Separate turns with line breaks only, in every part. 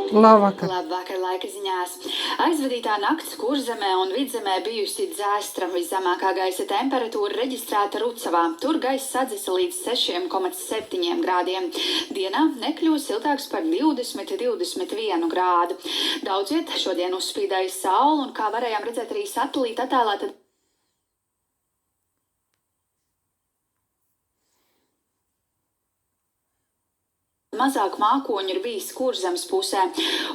Labvakar!
Labvakar laika ziņās. Aizvadītā nakts Kurzemē un Vidzemē bijusi dzēstra. Viszemākā gaisa temperatūra reģistrēta Rucavā. Tur gaisa sadzisa līdz 6,7 grādiem. Dienā nekļūs siltāks par 20–21 grādu. Daudz viet šodien uzspīdēja saule un, kā varējām redzēt arī satelīta attēlā, tad mazāk mākoņu ir bijis Kurzemes pusē,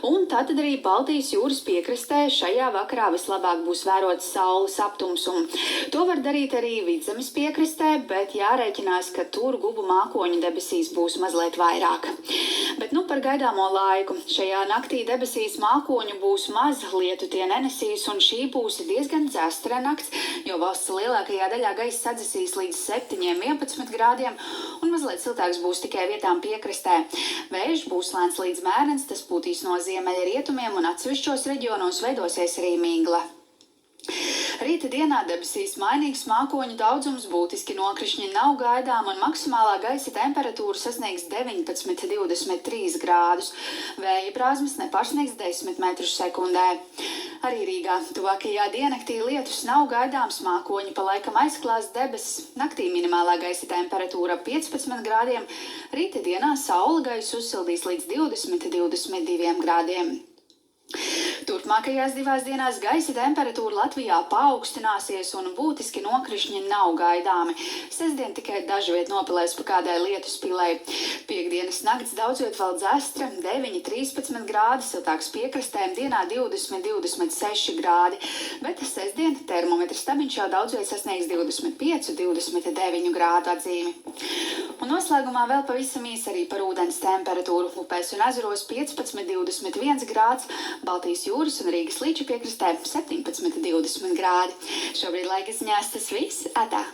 un tātad arī Baltijas jūras piekrastē šajā vakarā vislabāk būs vērots saules aptumsumu. To var darīt arī Vidzemes piekrastē, bet jārēķinās, ka tur gubu mākoņu debesīs būs mazliet vairāk. Bet par gaidāmo laiku. Šajā naktī debesīs mākoņu būs maz, lietu tie nenesīs, un šī būs diezgan dzēstra nakts, jo valsts lielākajā daļā gaisa sadzisīs līdz 7–11 grādiem, un mazliet siltāks būs tikai vietām piekrastē. Vējš būs lēns līdz mērens, tas pūtīs no ziemeļa rietumiem un atsevišķos reģionos veidosies arī migla. Rīta dienā debesīs mainīgs mākoņu daudzums, būtiski nokrišņi nav gaidām un maksimālā gaisa temperatūra sasniegs 19–23 grādus. Vēja brāzmas nepārsniegs 10 metrus sekundē. Arī Rīgā tuvākajā diennaktī lietus nav gaidāms, mākoņi pa laikam aizklās debesis. Naktī minimālā gaisa temperatūra 15 grādiem, rīta dienā saule gaisu uzsildīs līdz 20–22 grādiem. Turpmākajās 2 dienās gaisa temperatūra Latvijā paaugstināsies un būtiski nokrišņi nav gaidāmi. Sestdien tikai dažviet nopilēs pa kādai lietus pilei. Piektdienas nakts daudzviet vēl dzēstra, 9–13 grādi, siltāks piekrastēm, dienā 20–26 grādi, bet sestdien termometra stabiņš jau daudzviet sasniegs 25–29 grādu atzīmi. Un noslēgumā vēl pavisam īsi arī par ūdens temperatūru. Upēs un ezeros 15–21 grāds, Baltijas jūras un Rīgas līča piekrastē 17–20 grādi. Šobrīd laika ziņās tas viss. Atā!